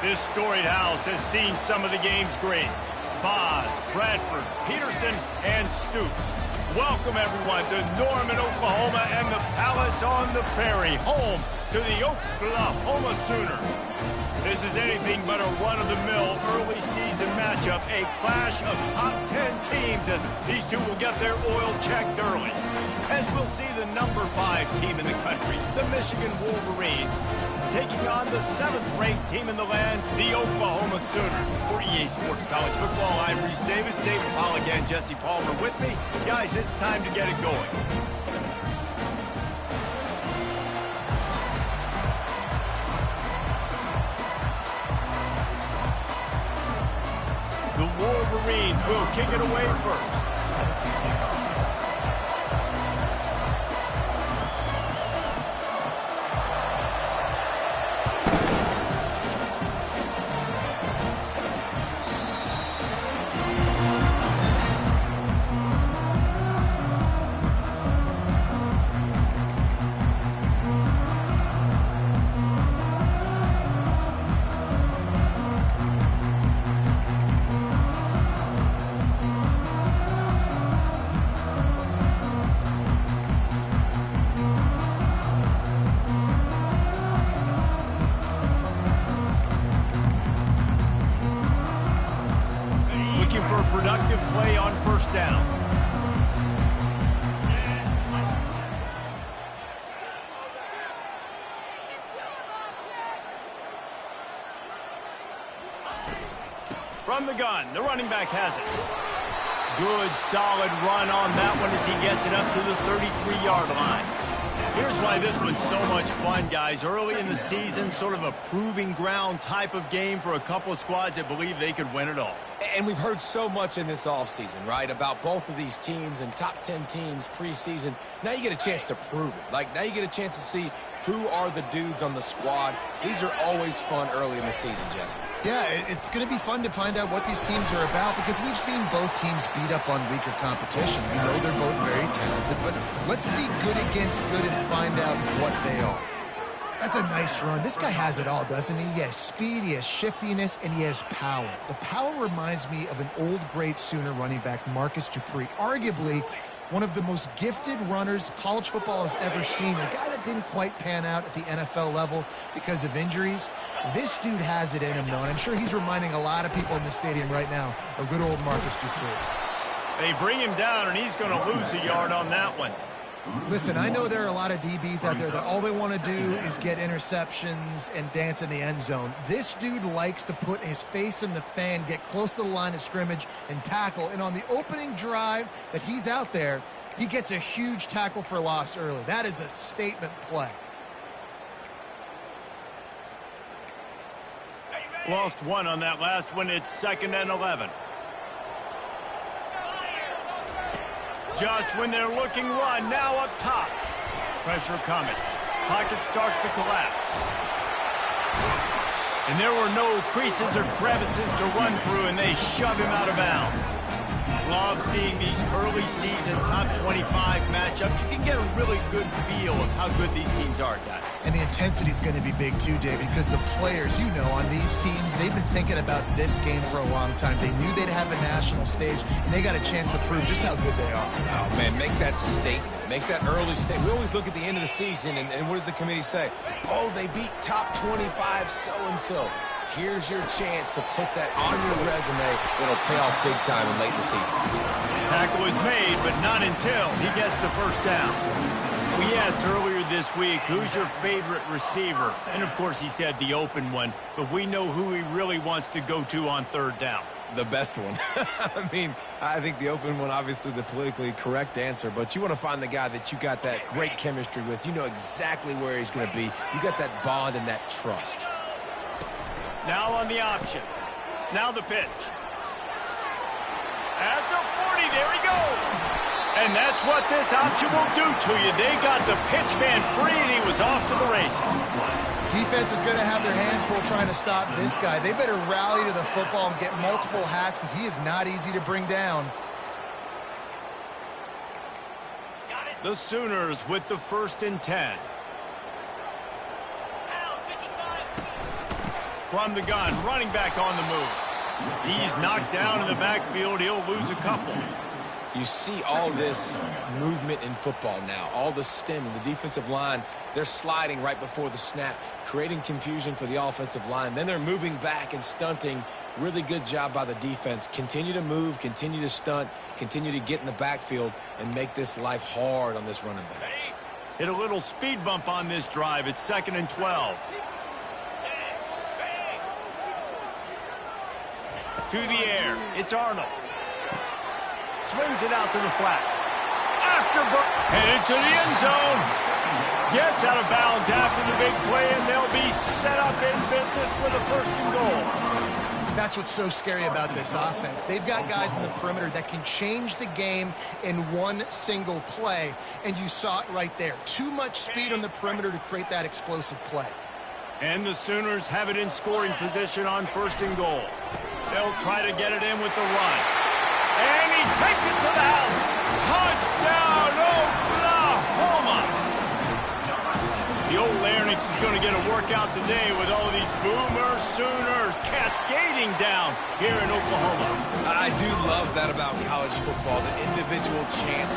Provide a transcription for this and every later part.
This storied house has seen some of the game's greats. Boz, Bradford, Peterson, and Stoops. Welcome, everyone, to Norman, Oklahoma, and the Palace on the Prairie, home to the Oklahoma Sooners. This is anything but a run-of-the-mill early season matchup, a clash of top 10 teams as these two will get their oil checked early. As we'll see the number 5 team in the country, the Michigan Wolverines, taking on the 7th-ranked team in the land, the Oklahoma Sooners. For EA Sports College Football, I'm Reese Davis, David Pollack, and Jesse Palmer with me. Guys, it's time to get it going. The Wolverines will kick it away first. For a productive play on first down. From the gun, the running back has it. Good, solid run on that one as he gets it up to the 33-yard line. Here's why this was so much fun, guys. Early in the season, sort of a proving ground type of game for a couple of squads that believe they could win it all. And we've heard so much in this offseason, right, about both of these teams and top 10 teams preseason. Now you get a chance to prove it. Like, now you get a chance to see who are the dudes on the squad. These are always fun early in the season, Jesse. Yeah, it's going to be fun to find out what these teams are about because we've seen both teams beat up on weaker competition. We know they're both very talented, but let's see good against good and find out what they are. That's a nice run. This guy has it all, doesn't he? He has speed, he has shiftiness, and he has power. The power reminds me of an old, great Sooner running back, Marcus Dupree. Arguably one of the most gifted runners college football has ever seen. A guy that didn't quite pan out at the NFL level because of injuries. This dude has it in him, though, and I'm sure he's reminding a lot of people in the stadium right now of good old Marcus Dupree. They bring him down, and he's going to lose a yard on that one. Listen, I know there are a lot of DBs out there that all they want to do is get interceptions and dance in the end zone. This dude likes to put his face in the fan, get close to the line of scrimmage, and tackle. And on the opening drive that he's out there, he gets a huge tackle for loss early. That is a statement play. Lost one on that last one. It's 2nd and 11. Just when they're looking run, now up top. Pressure coming. Pocket starts to collapse. And there were no creases or crevices to run through, and they shove him out of bounds. Love seeing these early season top 25 matchups. You can get a really good feel of how good these teams are, guys. And the intensity is going to be big too, David, because the players, you know, on these teams, they've been thinking about this game for a long time. They knew they'd have a national stage, and they got a chance to prove just how good they are. Oh, man, make that statement. Make that early statement. We always look at the end of the season, and what does the committee say? Oh, they beat top 25 so-and-so. Here's your chance to put that on your resume. It'll pay off big time in late in the season. Tackle is made, but not until he gets the first down. We asked earlier this week, who's your favorite receiver? And, of course, he said the open one, but we know who he really wants to go to on 3rd down. The best one. I mean, I think the open one, obviously the politically correct answer, but you want to find the guy that you got that great chemistry with. You know exactly where he's going to be. You got that bond and that trust. Now on the option. Now the pitch. At the 40, there he goes. And that's what this option will do to you. They got the pitch man free, and he was off to the races. Defense is going to have their hands full trying to stop this guy. They better rally to the football and get multiple hats because he is not easy to bring down. The Sooners with the 1st and 10. from the gun, running back on the move. He's knocked down in the backfield. He'll lose a couple. You see all this movement in football now, all the stemming, the defensive line, they're sliding right before the snap, creating confusion for the offensive line. Then they're moving back and stunting. Really good job by the defense. Continue to move, continue to stunt, continue to get in the backfield and make this life hard on this running back. Hit a little speed bump on this drive. It's 2nd and 12. To the air. It's Arnold. Swings it out to the flat. Headed to the end zone. Gets out of bounds after the big play, and they'll be set up in business with a 1st and goal. That's what's so scary about this offense. They've got guys in the perimeter that can change the game in one single play, and you saw it right there. Too much speed on the perimeter to create that explosive play. And the Sooners have it in scoring position on 1st and goal. They'll try to get it in with the run. And he takes it to the house. Touchdown, Oklahoma! The old Larynx is going to get a workout today with all these Boomer Sooners cascading down here in Oklahoma. I do love that about college football, the individual chance.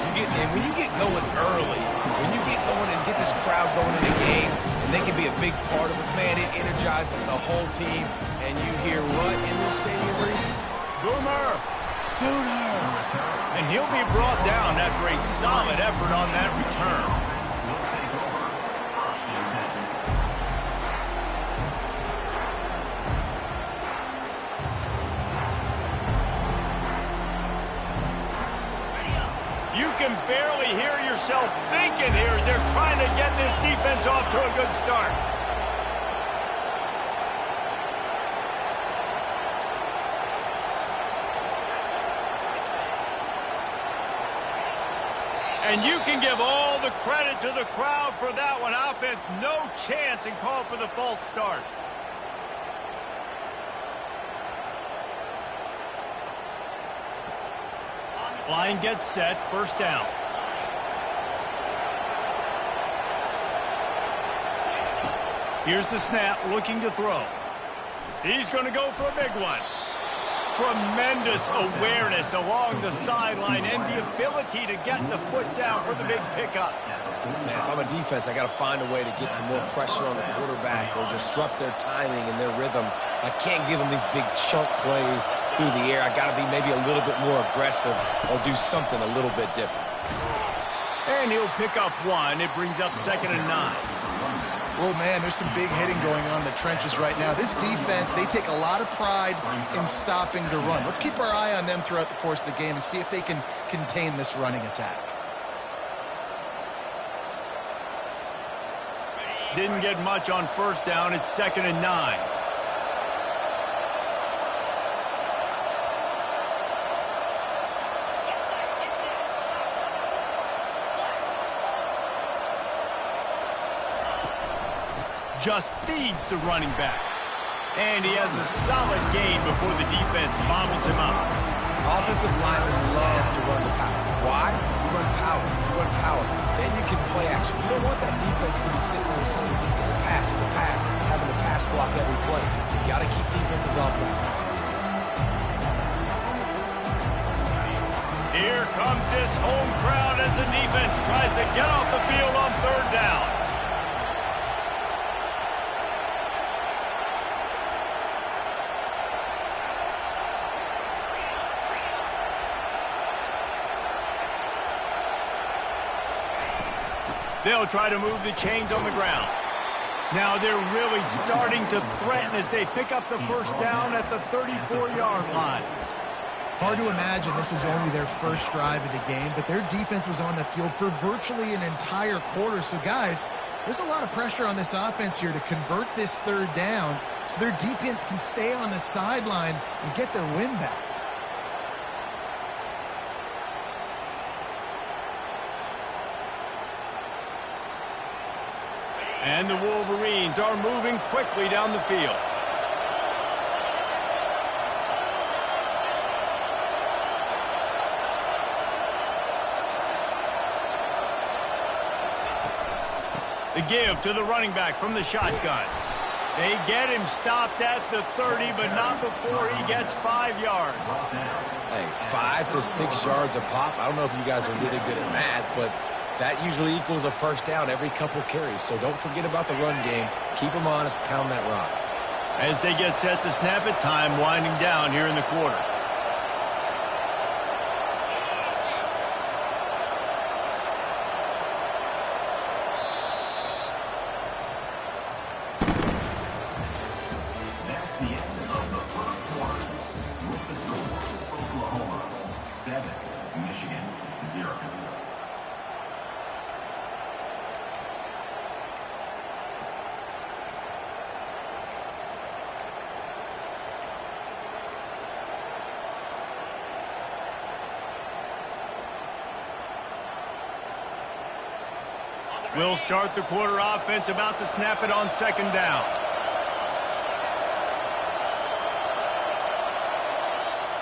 When you get going early, when you get going and get this crowd going in a game, and they can be a big part of it, man, it energizes the whole team. And you hear what in this stadium, Reese? Boomer! Sooner! And he'll be brought down after a solid effort on that return. You can barely hear yourself thinking here as they're trying to get this defense off to a good start. And you can give all the credit to the crowd for that one. Offense, no chance, and call for the false start. Line gets set, 1st down. Here's the snap, looking to throw. He's going to go for a big one. Tremendous awareness along the sideline and the ability to get the foot down for the big pickup. Man, if I'm a defense, I got to find a way to get some more pressure on the quarterback or disrupt their timing and their rhythm. I can't give them these big chunk plays through the air. I got to be maybe a little bit more aggressive or do something a little bit different. And he'll pick up 1. It brings up 2nd and 9. Oh, man, there's some big hitting going on in the trenches right now. This defense, they take a lot of pride in stopping the run. Let's keep our eye on them throughout the course of the game and see if they can contain this running attack. Didn't get much on 1st down. It's 2nd and 9. Just feeds the running back. And he has a solid gain before the defense bobbles him up. Offensive linemen love to run the power. Why? You run power. You run power. Then you can play action. You don't want that defense to be sitting there saying, it's a pass, having to pass block every play. You got to keep defenses off balance. Here comes this home crowd as the defense tries to get off the field on 3rd down. They'll try to move the chains on the ground. Now they're really starting to threaten as they pick up the 1st down at the 34-yard line. Hard to imagine this is only their 1st drive of the game, but their defense was on the field for virtually an entire quarter. So, guys, there's a lot of pressure on this offense here to convert this 3rd down so their defense can stay on the sideline and get their win back. And the Wolverines are moving quickly down the field. The give to the running back from the shotgun. They get him stopped at the 30, but not before he gets 5 yards. Hey, 5 to 6 yards a pop. I don't know if you guys are really good at math, but that usually equals a first down every couple carries. So don't forget about the run game. Keep them honest, pound that rock. As they get set to snap it, time winding down here in the quarter. We'll start the quarter offense, about to snap it on second down.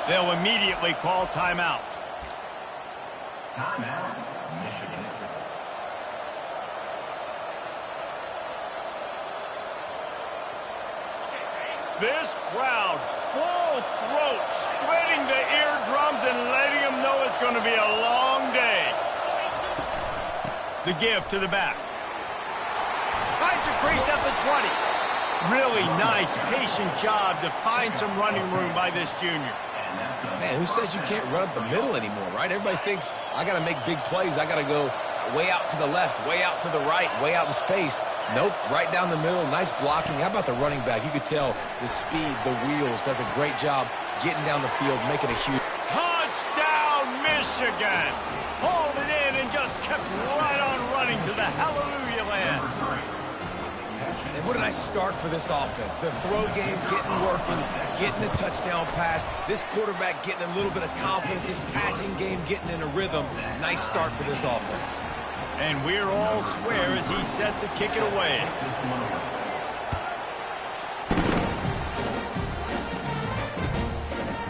They'll immediately call timeout. Timeout, Michigan. This crowd, full throat, splitting the eardrums and letting them know it's going to be a long day. The give to the back. Finds a crease at the 20. Really nice, patient job to find some running room by this junior. Man, who says you can't run up the middle anymore, right? Everybody thinks, I got to make big plays. I got to go way out to the left, way out to the right, way out in space. Nope, right down the middle. Nice blocking. How about the running back? You could tell the speed, the wheels, does a great job getting down the field, making a huge... Touchdown, Michigan! Hauled it in and just kept right on running to the hallelujah land. And what a nice start for this offense. The throw game getting working, getting the touchdown pass. This quarterback getting a little bit of confidence. This passing game getting in a rhythm. Nice start for this offense. And we're all square as he's set to kick it away.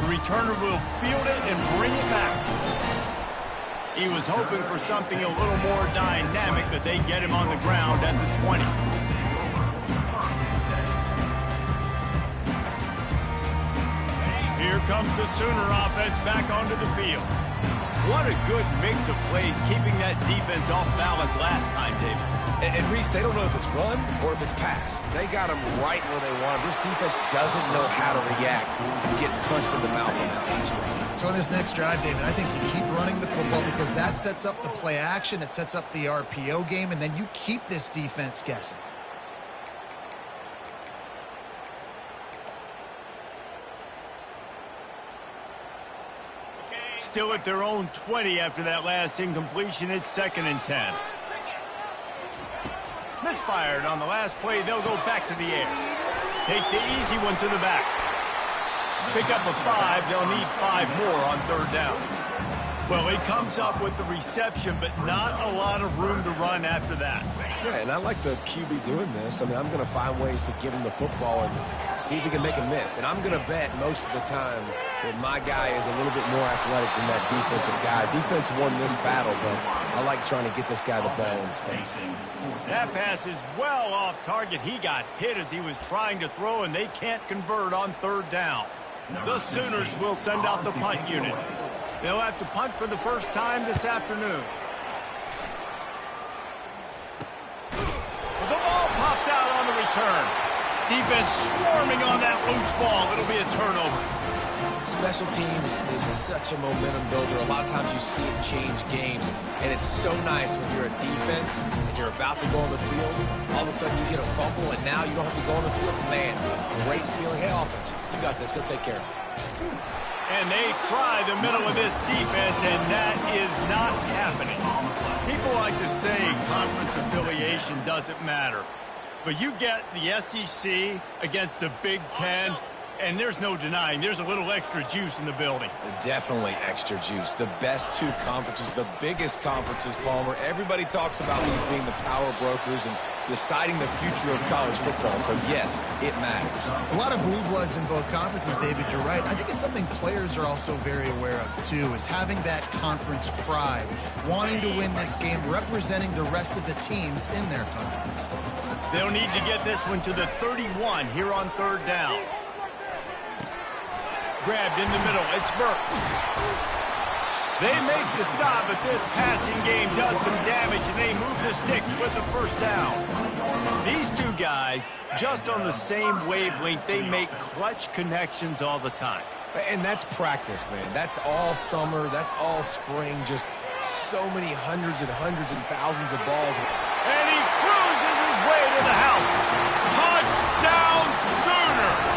The returner will field it and bring it back. He was hoping for something a little more dynamic, but they get him on the ground at the 20. Here comes the Sooner offense back onto the field. What a good mix of plays, keeping that defense off balance last time, David. And Reese, they don't know if it's run or if it's pass. They got them right where they want them. This defense doesn't know how to react to getting punched in the mouth on that last drive. So in this next drive, David, I think you keep running the football because that sets up the play action, it sets up the RPO game, and then you keep this defense guessing. Still at their own 20 after that last incompletion. It's 2nd and 10. Misfired on the last play. They'll go back to the air. Takes the easy one to the back. Pick up a 5. They'll need 5 more on 3rd down. Well, he comes up with the reception, but not a lot of room to run after that. Yeah, and I like the QB doing this. I mean, I'm going to find ways to give him the football and see if he can make a miss. And I'm going to bet most of the time that my guy is a little bit more athletic than that defensive guy. Defense won this battle, but I like trying to get this guy the ball in space. That pass is well off target. He got hit as he was trying to throw, and they can't convert on 3rd down. The Sooners will send out the punt unit. They'll have to punt for the first time this afternoon. The ball pops out on the return. Defense swarming on that loose ball. It'll be a turnover. Special teams is such a momentum builder. A lot of times you see it change games, and it's so nice when you're a defense and you're about to go on the field. All of a sudden you get a fumble, and now you don't have to go on the field. Man, great feeling. Hey, offense, you got this. Go take care of it. And they try the middle of this defense, and that is not happening. People like to say conference affiliation doesn't matter. But you get the SEC against the Big Ten, and there's no denying there's a little extra juice in the building. Definitely extra juice. The best 2 conferences, the biggest conferences, Palmer. Everybody talks about these being the power brokers, and deciding the future of college football. So, yes, it matters. A lot of blue bloods in both conferences, David, you're right. I think it's something players are also very aware of, too, is having that conference pride, wanting to win this game, representing the rest of the teams in their conference. They'll need to get this one to the 31 here on third down. Grabbed in the middle. It's Burks. They make the stop, but this passing game does some damage, and they move the sticks with the first down. These two guys, just on the same wavelength, they make clutch connections all the time. And that's practice, man. That's all summer. That's all spring. Just so many hundreds and thousands of balls. And he cruises his way to the house. Touchdown Sooners!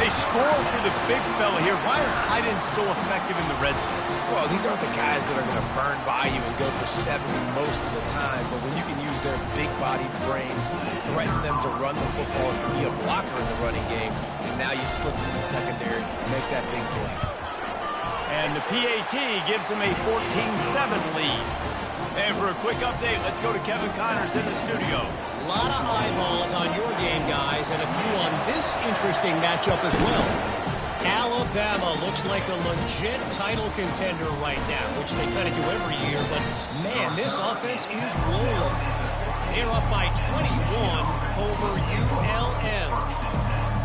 They score for the big fella here. Why are tight ends so effective in the red zone? Well, these aren't the guys that are going to burn by you and go for 70 most of the time, but when you can use their big-bodied frames, threaten them to run the football and be a blocker in the running game, and now you slip in the secondary, make that big play. And the PAT gives them a 14-7 lead. And for a quick update, let's go to Kevin Connors in the studio. A lot of eyeballs on your game, guys, and a few on this interesting matchup as well. Alabama looks like a legit title contender right now, which they kind of do every year, but man, this offense is rolling. They're up by 21 over ULM.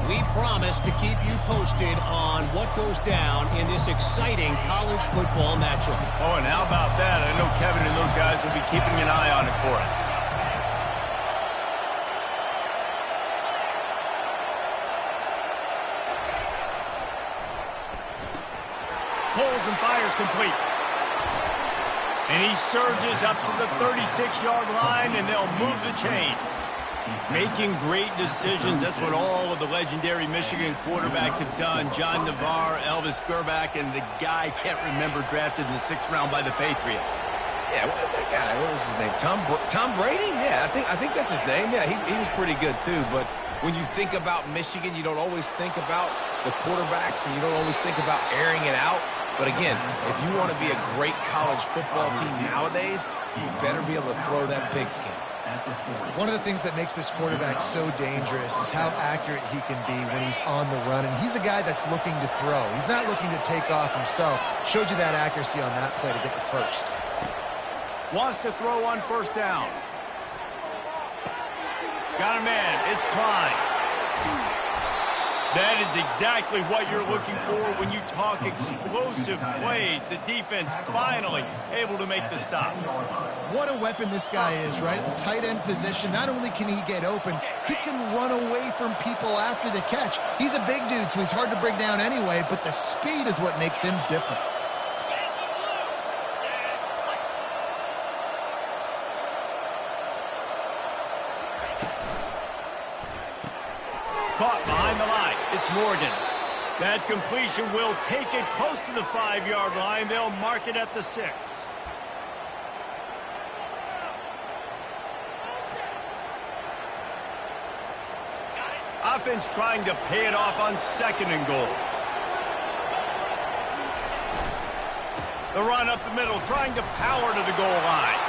We promise to keep you posted on what goes down in this exciting college football matchup. Oh, and how about that? I know Kevin and those guys will be keeping an eye on it for us. Pulls and fires complete. And he surges up to the 36-yard line, and they'll move the chain. Making great decisions. That's what all of the legendary Michigan quarterbacks have done. John Navarre, Elvis Grbac, and the guy, can't remember, drafted in the 6th round by the Patriots. Yeah, that guy, what was his name? Tom Brady? Yeah, I think that's his name. Yeah, he was pretty good, too. But when you think about Michigan, you don't always think about the quarterbacks, and you don't always think about airing it out. But again, if you want to be a great college football team nowadays, you better be able to throw that pigskin. One of the things that makes this quarterback so dangerous is how accurate he can be when he's on the run. And he's a guy that's looking to throw. He's not looking to take off himself. Showed you that accuracy on that play to get the first. Wants to throw on first down. Got a man. It's Klein. That is exactly what you're looking for when you talk explosive plays. The defense finally able to make the stop. What a weapon this guy is, right? The tight end position, not only can he get open, he can run away from people after the catch. He's a big dude, so he's hard to bring down anyway, but the speed is what makes him different. Caught behind the line. It's Morgan. That completion will take it close to the 5-yard line. They'll mark it at the 6. Offense trying to pay it off on 2nd and goal. The run up the middle, trying to power to the goal line.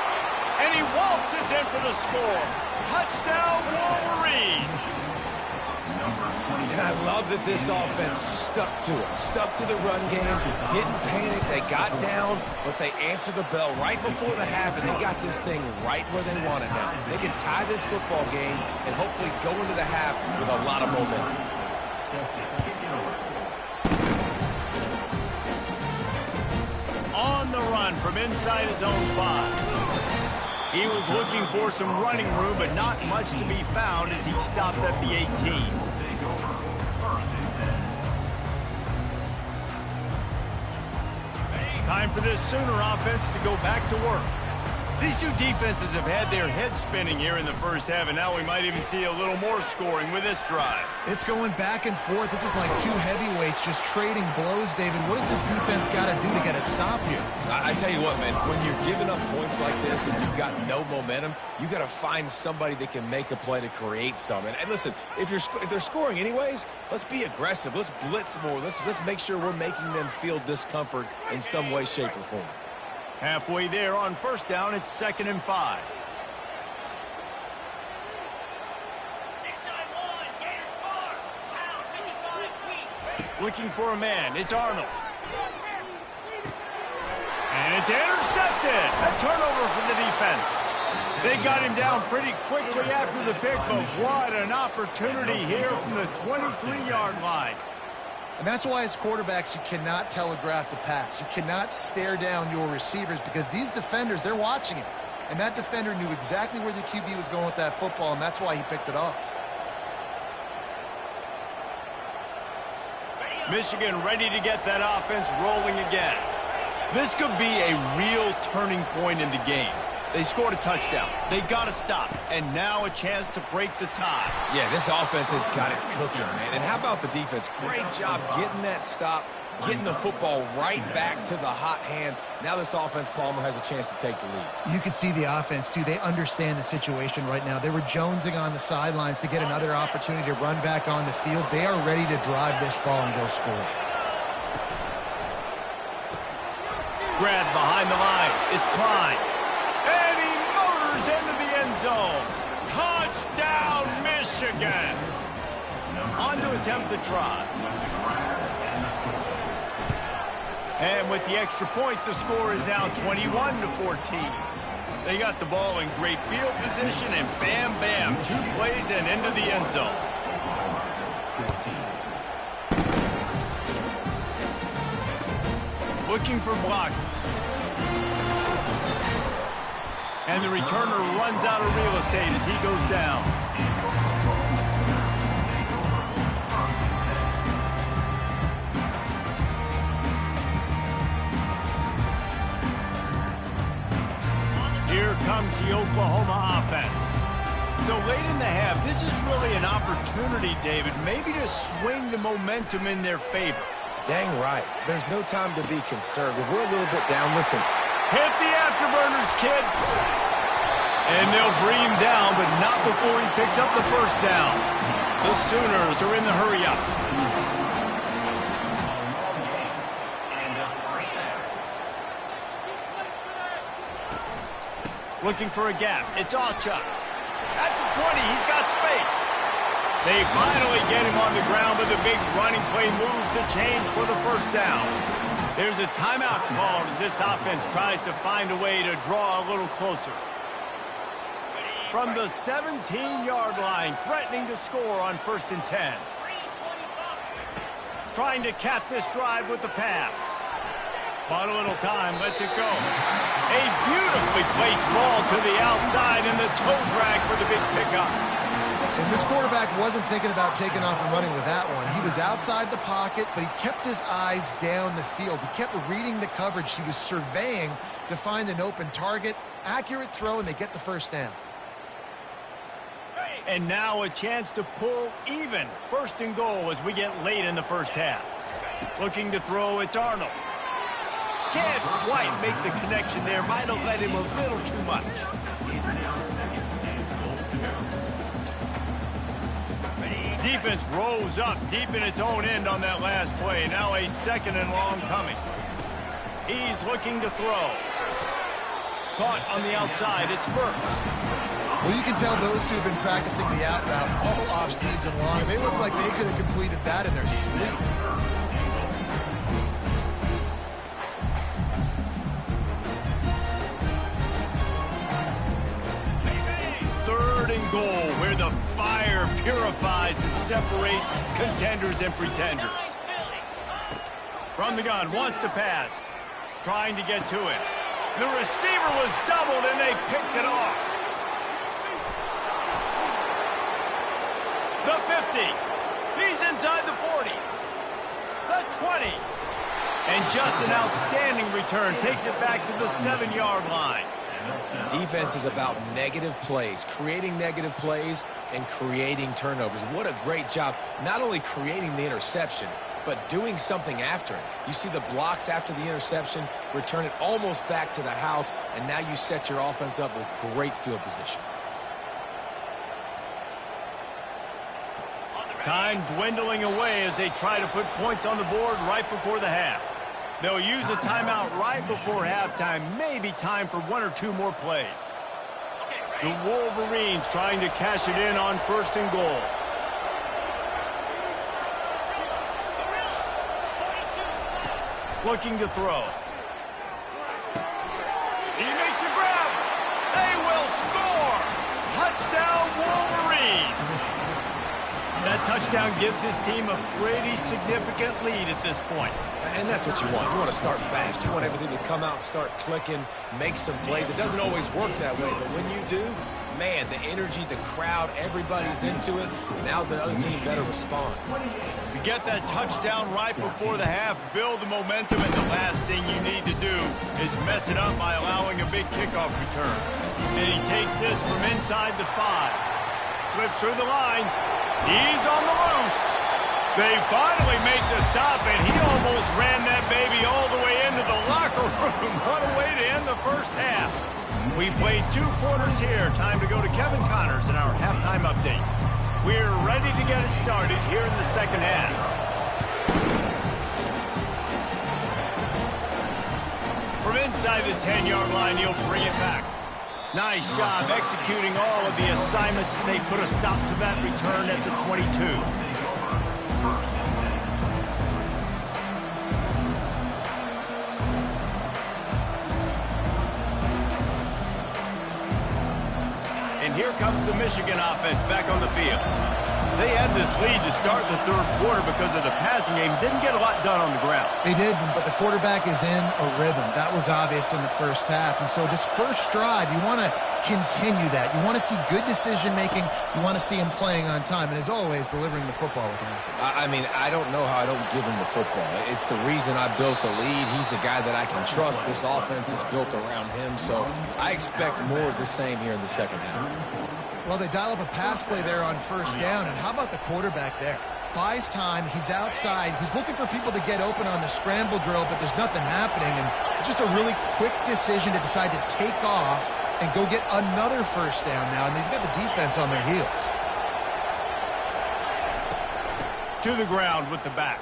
And he waltzes in for the score. Touchdown, Wolverines! And I love that this offense stuck to it, stuck to the run game, didn't panic, they got down, but they answered the bell right before the half, and they got this thing right where they want it now. They can tie this football game and hopefully go into the half with a lot of momentum. On the run from inside his own 5. He was looking for some running room, but not much to be found as he stopped at the 18. Time for this Sooner offense to go back to work. These two defenses have had their heads spinning here in the first half, and now we might even see a little more scoring with this drive. It's going back and forth. This is like two heavyweights just trading blows, David. What does this defense got to do to get a stop here? I tell you what, man, when you're giving up points like this and you've got no momentum, you got to find somebody that can make a play to create some. And listen, if they're scoring anyways, let's be aggressive. Let's blitz more. Let's make sure we're making them feel discomfort in some way, shape, or form. Halfway there on first down, it's 2nd and 5. Looking for a man. It's Arnold. And it's intercepted. A turnover for the defense. They got him down pretty quickly after the pick, but what an opportunity here from the 23-yard line. And that's why as quarterbacks, you cannot telegraph the pass. You cannot stare down your receivers because these defenders, they're watching it. And that defender knew exactly where the QB was going with that football, and that's why he picked it off. Michigan ready to get that offense rolling again. This could be a real turning point in the game. They scored a touchdown. They got to stop. And now a chance to break the tie. Yeah, this offense has got it cooking, man. And how about the defense? Great job getting that stop, getting the football right back to the hot hand. Now this offense, Palmer, has a chance to take the lead. You can see the offense, too. They understand the situation right now. They were jonesing on the sidelines to get another opportunity to run back on the field. They are ready to drive this ball and go score. Grab behind the line. It's Klein. And he motors into the end zone. Touchdown, Michigan. On to attempt the try. And with the extra point, the score is now 21-14. They got the ball in great field position, and bam, bam, 2 plays and into the end zone. Looking for blockers. And the returner runs out of real estate as he goes down. Here comes the Oklahoma offense. So late in the half, this is really an opportunity, David, maybe to swing the momentum in their favor. Dang right. There's no time to be conservative. We're a little bit down. Listen. Hit the afterburners, kid. And they'll bring him down, but not before he picks up the first down. The Sooners are in the hurry-up. Looking for a gap. It's Alchuk. At the 20, he's got space. They finally get him on the ground, but the big running play moves the chains for the first down. There's a timeout called as this offense tries to find a way to draw a little closer. From the 17-yard line, threatening to score on 1st and 10. Trying to cap this drive with the pass. Bought a little time, lets it go. A beautifully placed ball to the outside and the toe drag for the big pickup. And this quarterback wasn't thinking about taking off and running with that one. He was outside the pocket, but he kept his eyes down the field. He kept reading the coverage. He was surveying to find an open target. Accurate throw, and they get the first down. And now a chance to pull even. 1st and goal as we get late in the first half. Looking to throw, it's Arnold. Can't quite make the connection there. Might have let him a little too much. Defense rose up deep in its own end on that last play. Now a 2nd and long coming. He's looking to throw. Caught on the outside. It's Burks. Well, you can tell those two have been practicing the out route all offseason long. They look like they could have completed that in their sleep. 3rd and goal, where the fire purifies and separates contenders and pretenders. From the gun, wants to pass. Trying to get to it. The receiver was doubled, and they picked it off. The 50. He's inside the 40. The 20. And just an outstanding return. Takes it back to the 7-yard line. Defense is about negative plays, creating negative plays and creating turnovers. What a great job, not only creating the interception, but doing something after it. You see the blocks after the interception, return it almost back to the house, and now you set your offense up with great field position. Time dwindling away as they try to put points on the board right before the half. They'll use a timeout right before halftime. Maybe time for 1 or 2 more plays. The Wolverines trying to cash it in on 1st and goal. looking to throw. He makes a grab. They will score. Touchdown, Wolverines. That touchdown gives his team a pretty significant lead at this point. And that's what you want. You want to start fast. You want everything to come out and start clicking, make some plays. It doesn't always work that way, but when you do, man, the energy, the crowd, everybody's into it. Now the other team better respond. You get that touchdown right before the half, build the momentum, and the last thing you need to do is mess it up by allowing a big kickoff return. And he takes this from inside the 5. Slips through the line. He's on the loose. They finally make the stop, and he almost ran that baby all the way into the locker room. What a way to end the first half. We played 2 quarters here. Time to go to Kevin Connors in our halftime update. We're ready to get it started here in the second half. From inside the 10-yard line, he'll bring it back. Nice job executing all of the assignments as they put a stop to that return at the 22. And here comes the Michigan offense back on the field. They had this lead to start the third quarter because of the passing game. Didn't get a lot done on the ground. They did, but the quarterback is in a rhythm. That was obvious in the first half. And so this first drive, you want to continue that. You want to see good decision-making. You want to see him playing on time. And as always, delivering the football with accuracy. I mean, I don't know how I don't give him the football. It's the reason I built the lead. He's the guy that I can trust. This offense is built around him. So I expect more of the same here in the second half. Well, they dial up a pass play there on first down, and how about the quarterback there? Buys time, he's outside, he's looking for people to get open on the scramble drill, but there's nothing happening, and just a really quick decision to decide to take off and go get another first down now, and they've got the defense on their heels. To the ground with the back.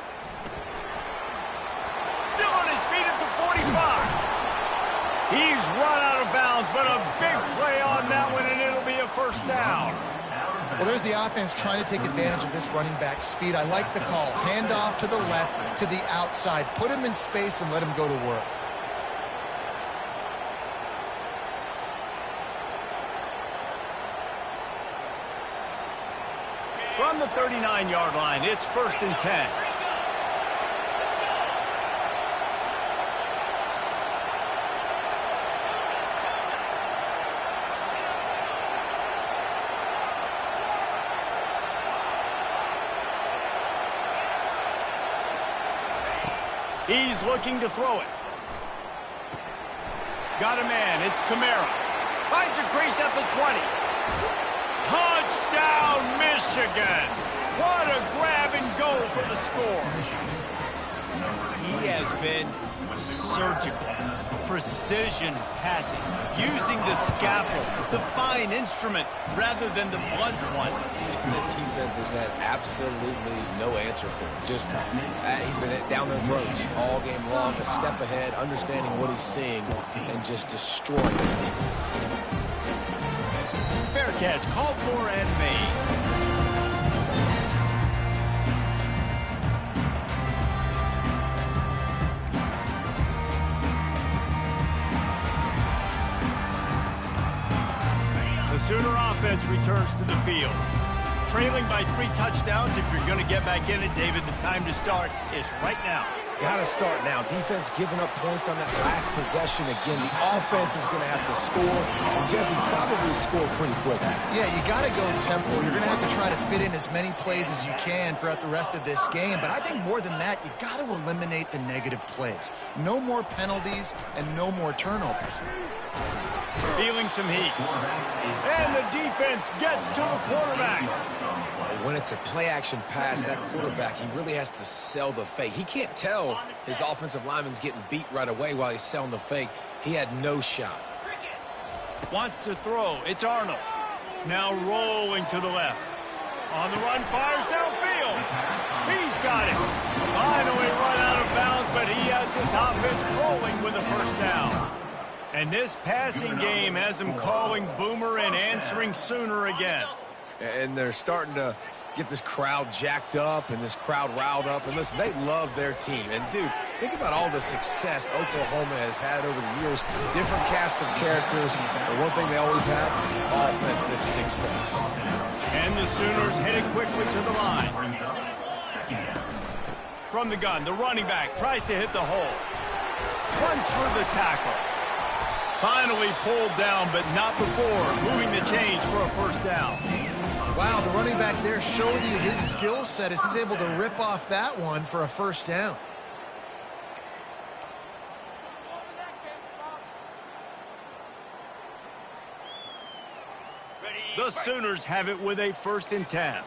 Still on his feet at the 45. He's run out of bounds, but a big play on that one, and it'll be a first down. Well, there's the offense trying to take advantage of this running back speed. I like the call. Hand off to the left, to the outside. Put him in space and let him go to work. From the 39-yard line, it's 1st and 10. He's looking to throw it. Got a man. It's Kamara. Finds a crease at the 20. Touchdown, Michigan. What a grab and go for the score. He has been surgical. Precision passing. Using the scalpel, the fine instrument, rather than the blunt one. And the defense has had absolutely no answer for him. Just, he's been down their throats all game long, a step ahead, understanding what he's seeing, and just destroying his defense. Fair catch, called for and made. The Sooner offense returns to the field. Trailing by 3 touchdowns. If you're going to get back in it, David, the time to start is right now. Got to start now. Defense giving up points on that last possession. Again, the offense is going to have to score. And Jesse probably scored pretty quick. Yeah, you got to go tempo. You're going to have to try to fit in as many plays as you can throughout the rest of this game. But I think more than that, you got to eliminate the negative plays. No more penalties and no more turnovers. Feeling some heat. And the defense gets to the quarterback. When it's a play-action pass, that quarterback, he really has to sell the fake. He can't tell his offensive lineman's getting beat right away while he's selling the fake. He had no shot. Wants to throw. It's Arnold. Now rolling to the left. On the run, fires downfield. He's got it. Finally run out of bounds, but he has this offense rolling with a first down. And this passing game has him calling Boomer and answering Sooner again. And they're starting to get this crowd jacked up and this crowd riled up. And listen, they love their team. And, dude, think about all the success Oklahoma has had over the years. Different cast of characters. But one thing they always have, offensive success. And the Sooners headed quickly to the line. From the gun, the running back tries to hit the hole. Runs for the tackle. Finally pulled down, but not before moving the chains for a first down. Wow, the running back there showed you his skill set as he's able to rip off that one for a first down. The Sooners have it with a 1st and 10.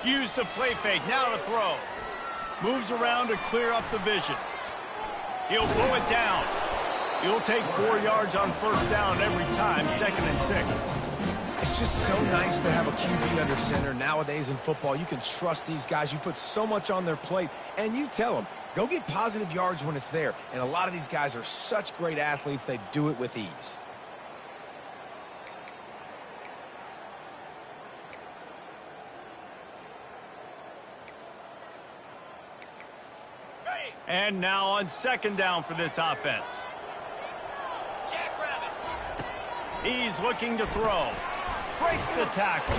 Use the play fake, now to throw. Moves around to clear up the vision. He'll blow it down. He'll take 4 yards on first down every time, 2nd and 6. It's just so nice to have a QB under center. Nowadays in football, you can trust these guys. You put so much on their plate, and you tell them, go get positive yards when it's there. And a lot of these guys are such great athletes, they do it with ease. And now on 2nd down for this offense. He's looking to throw. Breaks the tackle.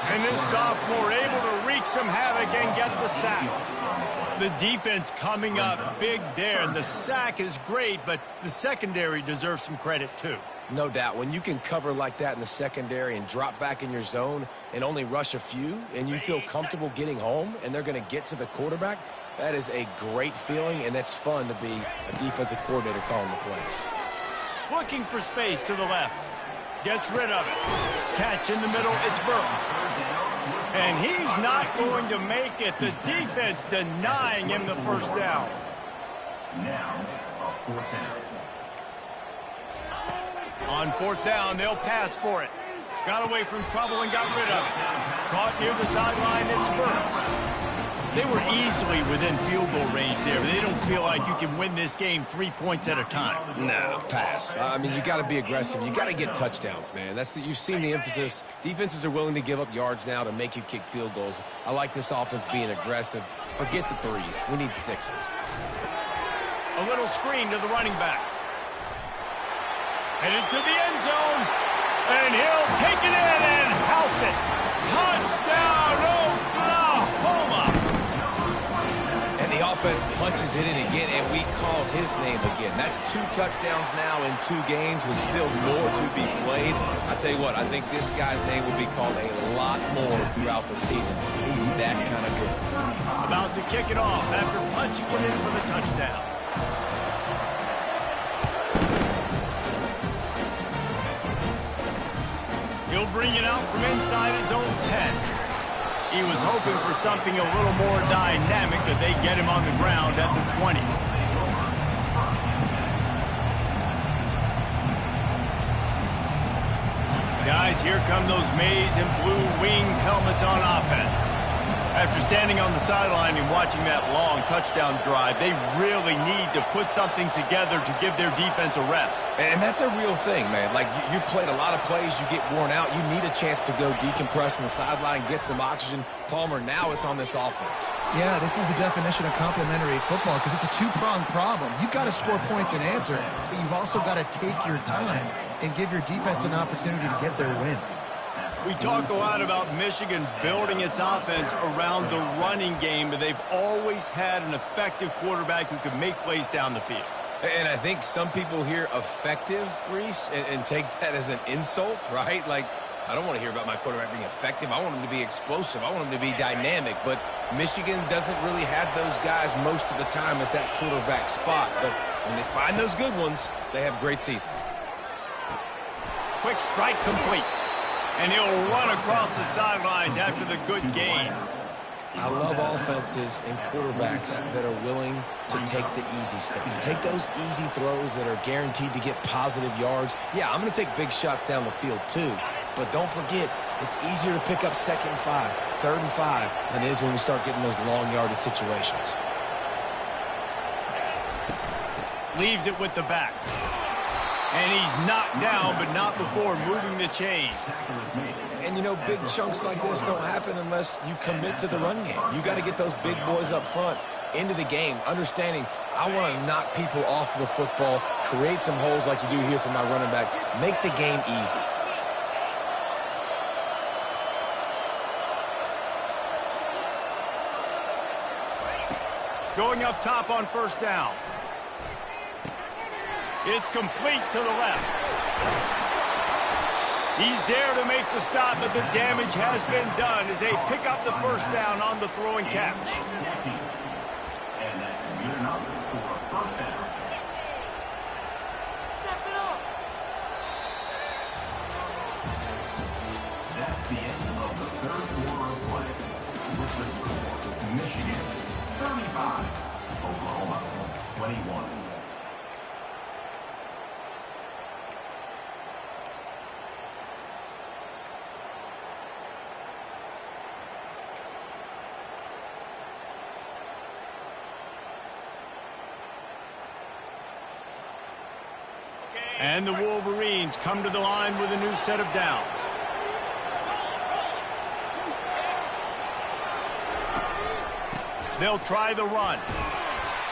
And this sophomore able to wreak some havoc and get the sack. The defense coming up big there. And the sack is great, but the secondary deserves some credit too. No doubt. When you can cover like that in the secondary and drop back in your zone and only rush a few, and you feel comfortable getting home and they're going to get to the quarterback, that is a great feeling, and that's fun to be a defensive coordinator calling the plays. Looking for space to the left. Gets rid of it. Catch in the middle, it's Burks. And he's not going to make it. The defense denying him the first down. On 4th down, they'll pass for it. Got away from trouble and got rid of it. Caught near the sideline, it's Burks. They were easily within field goal range there, but they don't feel like you can win this game 3 points at a time. No, pass. I mean, you got to be aggressive. You got to get touchdowns, man. You've seen the emphasis. Defenses are willing to give up yards now to make you kick field goals. I like this offense being aggressive. Forget the 3s. We need 6s. A little screen to the running back. Headed to the end zone. And he'll take it in and house it. Touchdown, Oklahoma. And the offense punches it in again, and we call his name again. That's 2 touchdowns now in 2 games with still more to be played. I tell you what, I think this guy's name will be called a lot more throughout the season. He's that kind of good. About to kick it off after punching it in for the touchdown. He'll bring it out from inside his own 10. He was hoping for something a little more dynamic, but they get him on the ground at the 20. Guys, here come those maize and blue winged helmets on offense. After standing on the sideline and watching that long touchdown drive, they really need to put something together to give their defense a rest. And that's a real thing, man. Like, you played a lot of plays, you get worn out, you need a chance to go decompress on the sideline, get some oxygen. Palmer, now it's on this offense. Yeah, this is the definition of complementary football because it's a 2-pronged problem. You've got to score points and answer, but you've also got to take your time and give your defense an opportunity to get their win. We talk a lot about Michigan building its offense around the running game, but they've always had an effective quarterback who can make plays down the field. And I think some people hear effective, Reese, and take that as an insult, right? Like, I don't want to hear about my quarterback being effective. I want him to be explosive. I want him to be dynamic. But Michigan doesn't really have those guys most of the time at that quarterback spot. But when they find those good ones, they have great seasons. Quick strike complete. And he'll run across the sidelines after the good gain. I love offenses and quarterbacks that are willing to take the easy stuff. Take those easy throws that are guaranteed to get positive yards. Yeah, I'm going to take big shots down the field too. But don't forget, it's easier to pick up 2nd and 5, 3rd and 5 than it is when we start getting those long yardage situations. Leaves it with the back. And he's knocked down, but not before moving the chains. And, you know, big chunks like this don't happen unless you commit to the run game. You got to get those big boys up front into the game, understanding I want to knock people off the football, create some holes like you do here for my running back, make the game easy. Going up top on first down. It's complete to the left. He's there to make the stop, but the damage has been done as they pick up the first down on the throw and catch. And that's good enough for a first down. Step it up. That's the end of the third quarter of play. With the score, Michigan 35, Oklahoma 21. And the Wolverines come to the line with a new set of downs. They'll try the run.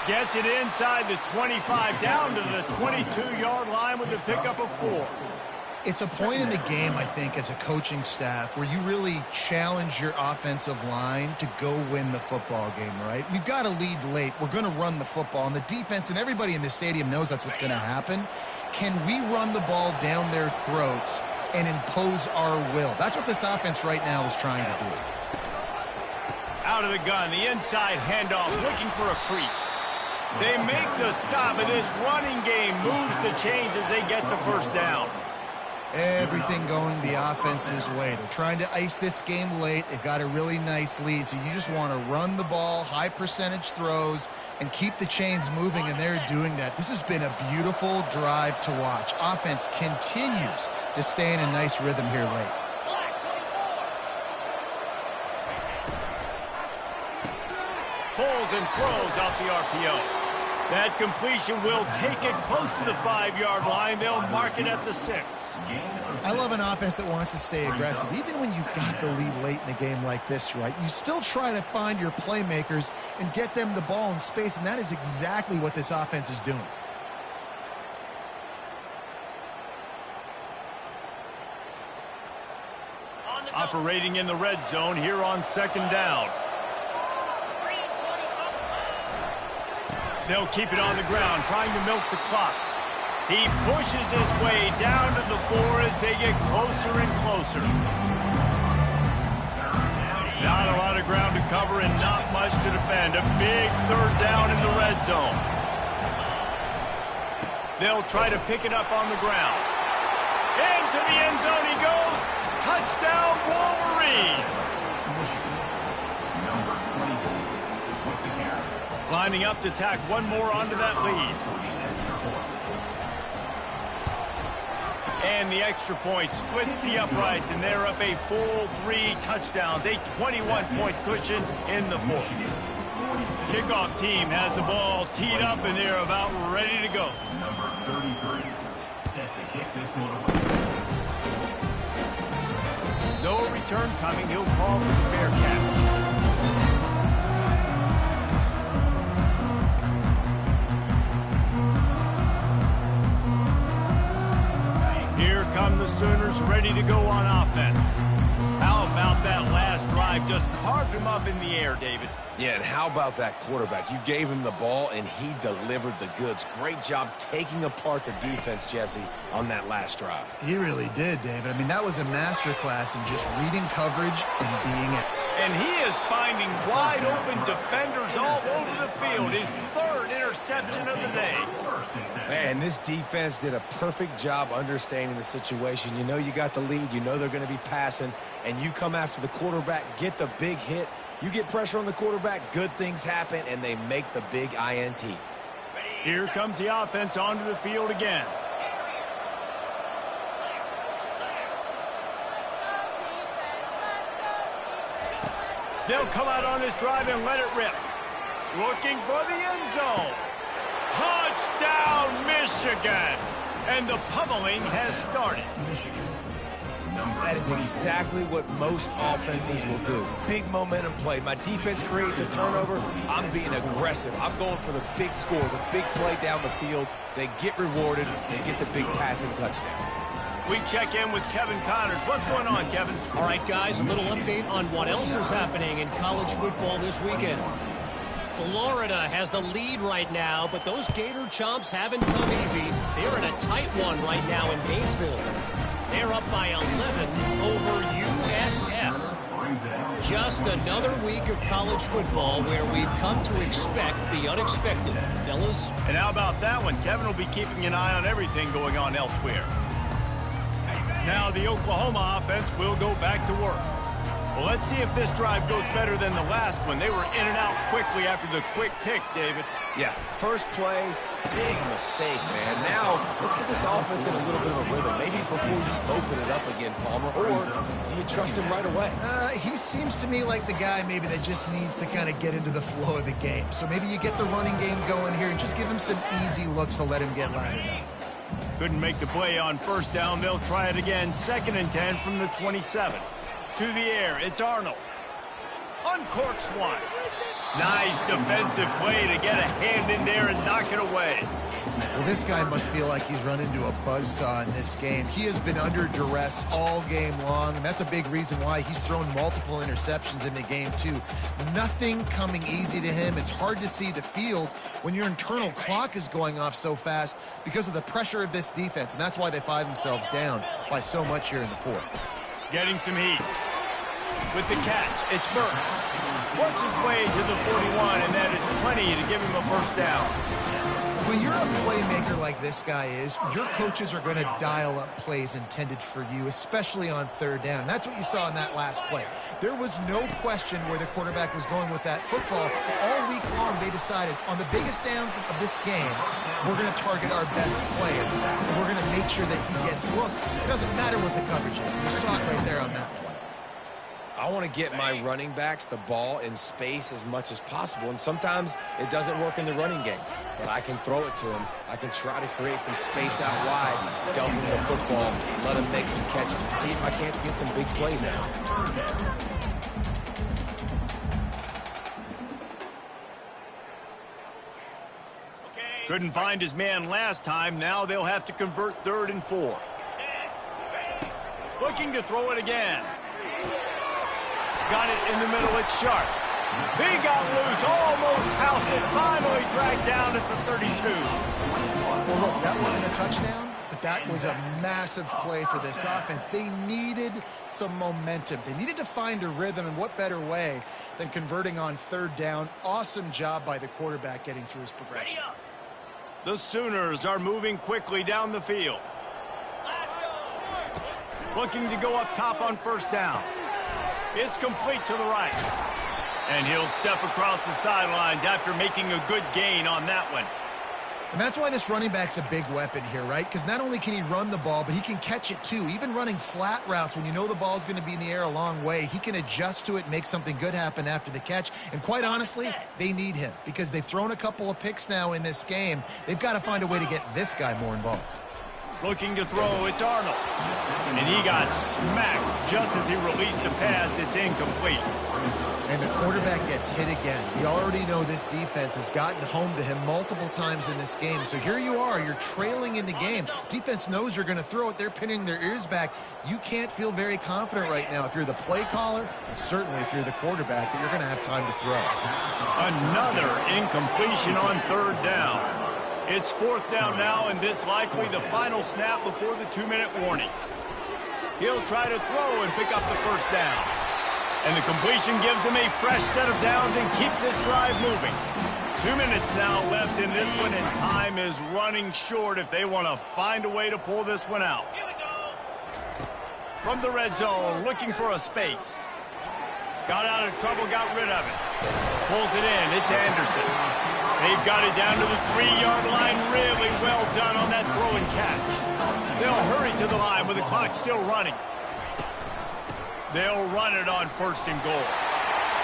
Gets it inside the 25, down to the 22-yard line with the pickup of 4. It's a point in the game, I think, as a coaching staff where you really challenge your offensive line to go win the football game, right? We've got to lead late. We're going to run the football. And the defense and everybody in the stadium knows that's what's going to happen. Can we run the ball down their throats and impose our will? That's what this offense right now is trying to do. Out of the gun, the inside handoff, looking for a crease. They make the stop, and this running game moves the chains as they get the first down. Everything going the offense's way. They're trying to ice this game late. They've got a really nice lead, so you just want to run the ball, high percentage throws, and keep the chains moving, and they're doing that. This has been a beautiful drive to watch. Offense continues to stay in a nice rhythm here late. Pulls and throws off the RPO. That completion will take it close to the 5-yard line. They'll mark it at the 6. I love an offense that wants to stay aggressive. Even when you've got the lead late in a game like this, right, you still try to find your playmakers and get them the ball in space, and that is exactly what this offense is doing. Operating in the red zone here on second down. They'll keep it on the ground, trying to milk the clock. He pushes his way down to the 4 as they get closer and closer. Not a lot of ground to cover and not much to defend. A big third down in the red zone. They'll try to pick it up on the ground. Into the end zone he goes. Touchdown, Wolverines! Lining up to tack one more onto that lead. And the extra point splits the uprights, and they're up a full 3 touchdowns, a 21-point cushion in the 4th. Kickoff team has the ball teed up, and they're about ready to go. Number 33 set to kick this one away. No return coming. He'll call for the Bearcat. Here come the Sooners ready to go on offense. How about that last drive? Just carved him up in the air, David. Yeah, and how about that quarterback? You gave him the ball, and he delivered the goods. Great job taking apart the defense, Jesse, on that last drive. He really did, David. I mean, that was a masterclass in just reading coverage and being it. And he is finding wide-open defenders all over the field. His 3rd interception of the day. And this defense did a perfect job understanding the situation. You know you got the lead. You know they're going to be passing. And you come after the quarterback, get the big hit. You get pressure on the quarterback, good things happen, and they make the big INT. Here comes the offense onto the field again. They'll come out on this drive and let it rip. Looking for the end zone. Touchdown, Michigan. And the pummeling has started. That is exactly what most offenses will do. Big momentum play. My defense creates a turnover. I'm being aggressive. I'm going for the big score, the big play down the field. They get rewarded. They get the big passing touchdown. We check in with Kevin Connors. What's going on, Kevin? All right, guys, a little update on what else is happening in college football this weekend. Florida has the lead right now, but those Gator Chomps haven't come easy. They're in a tight one right now in Gainesville. They're up by 11 over USF. Just another week of college football where we've come to expect the unexpected. Fellas? And how about that one? Kevin will be keeping an eye on everything going on elsewhere. Now the Oklahoma offense will go back to work. Well, let's see if this drive goes better than the last one. They were in and out quickly after the quick pick, David. Yeah, first play, big mistake, man. Now, let's get this offense in a little bit of a rhythm. Maybe before you open it up again, Palmer, or do you trust him right away? He seems to me like the guy maybe that just needs to kind of get into the flow of the game. So maybe you get the running game going here and just give him some easy looks to let him get lathered up. Couldn't make the play on first down. They'll try it again. 2nd and 10 from the 27. To the air, it's Arnold. Uncorks one. Nice defensive play to get a hand in there and knock it away. Well, this guy must feel like he's run into a buzzsaw in this game. He has been under duress all game long, and that's a big reason why he's thrown multiple interceptions in the game, too. Nothing coming easy to him. It's hard to see the field when your internal clock is going off so fast because of the pressure of this defense, and that's why they find themselves down by so much here in the fourth. Getting some heat. With the catch, it's Burks. Works his way to the 41, and that is plenty to give him a first down. When you're a playmaker like this guy is, your coaches are going to dial up plays intended for you, especially on third down. That's what you saw in that last play. There was no question where the quarterback was going with that football. All week long, they decided on the biggest downs of this game, we're going to target our best player. And we're going to make sure that he gets looks. It doesn't matter what the coverage is. You saw it right there on that play. I want to get my running backs the ball in space as much as possible, and sometimes it doesn't work in the running game. But I can throw it to him. I can try to create some space out wide, dump him the football, let him make some catches, and see if I can't get some big plays out. Couldn't find his man last time. Now they'll have to convert 3rd and 4. Looking to throw it again. Got it in the middle, it's Sharp. He got loose, almost housed it, finally dragged down at the 32. Well, look, that wasn't a touchdown, but that was a massive play for this offense. They needed some momentum. They needed to find a rhythm, and what better way than converting on 3rd down. Awesome job by the quarterback getting through his progression. The Sooners are moving quickly down the field. Looking to go up top on first down. It's complete to the right. And he'll step across the sidelines after making a good gain on that one. And that's why this running back's a big weapon here, right? Because not only can he run the ball, but he can catch it too. Even running flat routes when you know the ball's going to be in the air a long way, he can adjust to it, make something good happen after the catch. And quite honestly, they need him because they've thrown a couple of picks now in this game. They've got to find a way to get this guy more involved. Looking to throw, it's Arnold. And he got smacked just as he released the pass. It's incomplete. And the quarterback gets hit again. We already know this defense has gotten home to him multiple times in this game. So here you are, you're trailing in the game. Defense knows you're going to throw it. They're pinning their ears back. You can't feel very confident right now if you're the play caller, and certainly if you're the quarterback, that you're going to have time to throw. Another incompletion on 3rd down. It's 4th down now, and this likely the final snap before the 2-minute warning. He'll try to throw and pick up the first down. And the completion gives him a fresh set of downs and keeps this drive moving. 2 minutes now left in this one, and time is running short if they want to find a way to pull this one out. From the red zone, looking for a space. Got out of trouble, got rid of it. Pulls it in, it's Anderson. They've got it down to the 3-yard line. Really well done on that throw and catch. They'll hurry to the line with the clock still running. They'll run it on 1st and goal.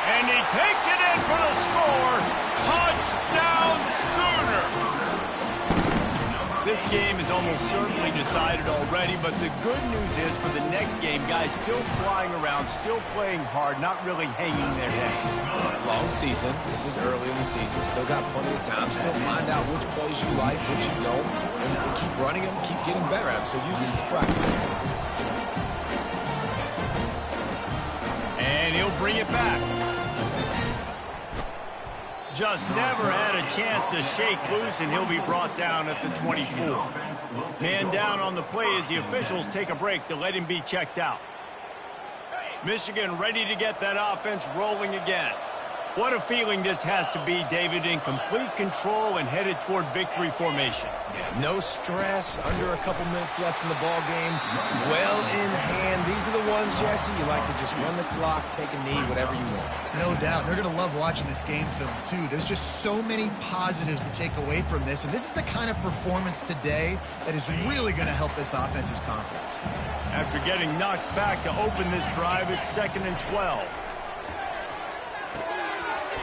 And he takes it in for the score. Touchdown Sooners! This game is almost certainly decided already, but the good news is for the next game, guys still flying around, still playing hard, not really hanging their heads. Long season. This is early in the season. Still got plenty of time. Still find out which plays you like, which you don't, and keep running them, keep getting better at them. So use this as practice. And he'll bring it back. Just never had a chance to shake loose, and he'll be brought down at the 24. Man down on the play as the officials take a break to let him be checked out. Michigan ready to get that offense rolling again. What a feeling this has to be, David, in complete control and headed toward victory formation. Yeah, no stress, under a couple minutes left in the ball game, well in hand. These are the ones, Jesse, you like to just run the clock, take a knee, whatever you want. No doubt. They're going to love watching this game film, too. There's just so many positives to take away from this, and this is the kind of performance today that is really going to help this offense's confidence. After getting knocked back to open this drive, it's 2nd and 12.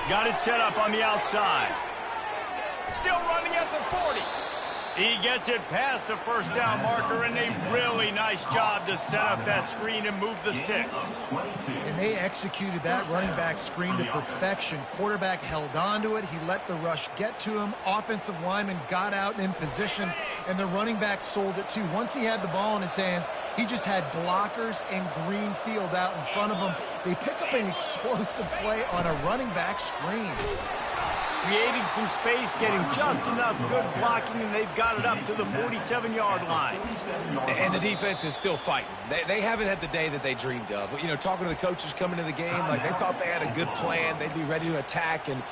Got it set up on the outside. Still running at the 40. He gets it past the first down marker, and a really nice job to set up that screen and move the sticks. And they executed that running back screen to perfection. Quarterback held on to it. He let the rush get to him. Offensive lineman got out in position, and the running back sold it too. Once he had the ball in his hands, he just had blockers and green field out in front of him. They pick up an explosive play on a running back screen. Creating some space, getting just enough good blocking, and they've got it up to the 47-yard line. And the defense is still fighting. They haven't had the day that they dreamed of. But, you know, talking to the coaches coming into the game, like they thought they had a good plan. They'd be ready to attack and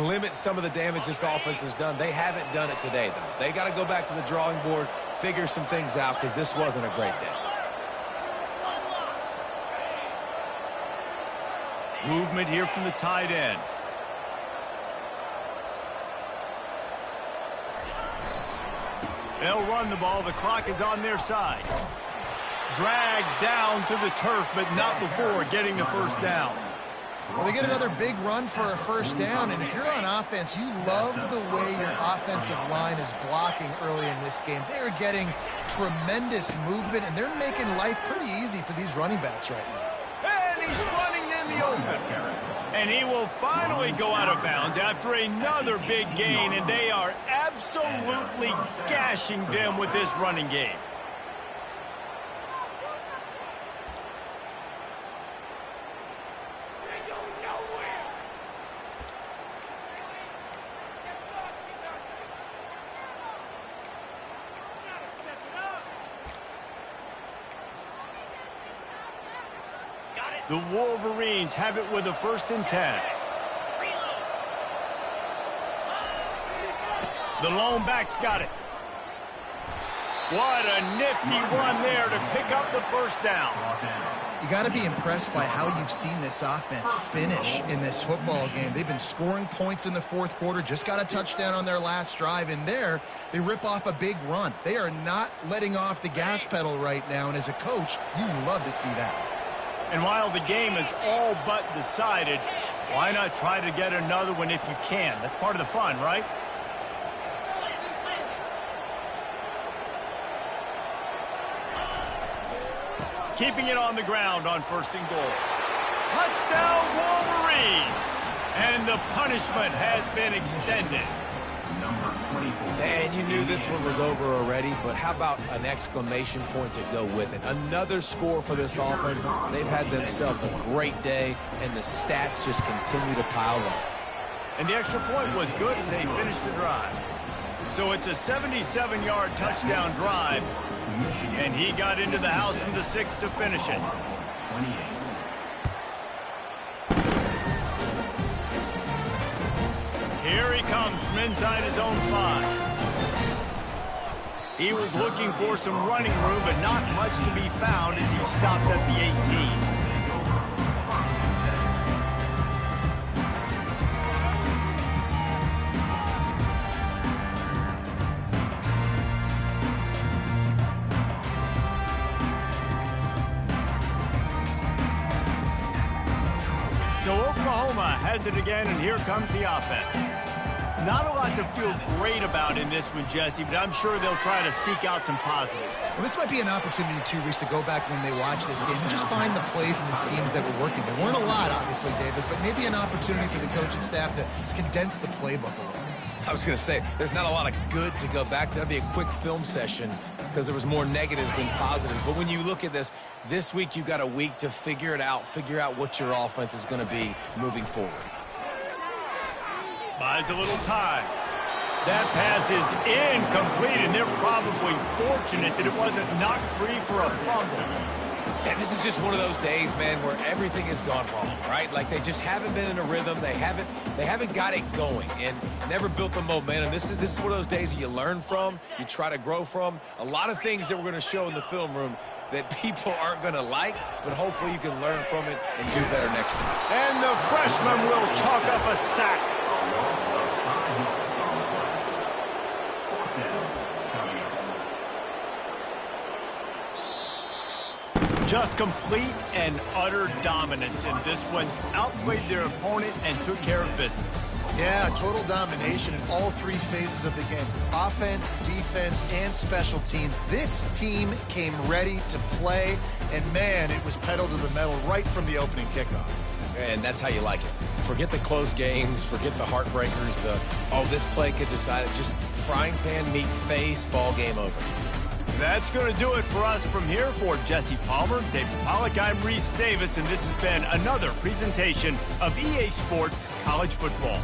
limit some of the damage this offense has done. They haven't done it today, though. They got to go back to the drawing board, figure some things out, because this wasn't a great day. Movement here from the tight end. They'll run the ball. The clock is on their side. Dragged down to the turf, but not before getting the first down. Well, they get another big run for a first down, and if you're on offense, you love the way your offensive line is blocking early in this game. They're getting tremendous movement, and they're making life pretty easy for these running backs right now. And he's running in the open. And he will finally go out of bounds after another big gain, and they are absolutely gashing them with this running game. The Wolverines have it with a 1st and 10. The lone back's got it. What a nifty run there to pick up the first down. You got to be impressed by how you've seen this offense finish in this football game. They've been scoring points in the 4th quarter, just got a touchdown on their last drive, and there they rip off a big run. They are not letting off the gas pedal right now, and as a coach, you love to see that. And while the game is all but decided, why not try to get another one if you can? That's part of the fun, right? Keeping it on the ground on 1st and goal. Touchdown, Wolverines! And the punishment has been extended. And you knew this one was over already, but how about an exclamation point to go with it? Another score for this offense. They've had themselves a great day, and the stats just continue to pile up. And the extra point was good as they finished the drive. So it's a 77-yard touchdown drive, and he got into the house from the 6 to finish it. Here he comes from inside his own 5. He was looking for some running room, but not much to be found as he stopped at the 18. So Oklahoma has it again, and here comes the offense. Not a lot to feel great about in this one, Jesse, but I'm sure they'll try to seek out some positives. Well, this might be an opportunity, too, Reese, to go back when they watch this game and just find the plays and the schemes that were working. There weren't a lot, obviously, David, but maybe an opportunity for the coaching staff to condense the playbook a little. I was going to say, there's not a lot of good to go back to. That'd be a quick film session because there was more negatives than positives. But when you look at this week you've got a week to figure it out, figure out what your offense is going to be moving forward. Buys a little time. That pass is incomplete, and they're probably fortunate that it wasn't knocked free for a fumble. And this is just one of those days, man, where everything has gone wrong, right? Like they just haven't been in a rhythm. They haven't got it going and never built the momentum. This is one of those days that you learn from, you try to grow from. A lot of things that we're going to show in the film room that people aren't going to like, but hopefully you can learn from it and do better next time. And the freshman will chalk up a sack. Just complete and utter dominance in this one. Outplayed their opponent and took care of business. Yeah, total domination in all three phases of the game. Offense, defense, and special teams. This team came ready to play, and man, it was pedal to the metal right from the opening kickoff. And that's how you like it. Forget the close games, forget the heartbreakers, this play could decide it. Just frying pan, meet face, ball game over. That's going to do it for us from here. For Jesse Palmer, David Pollack, I'm Reese Davis, and this has been another presentation of EA Sports College Football.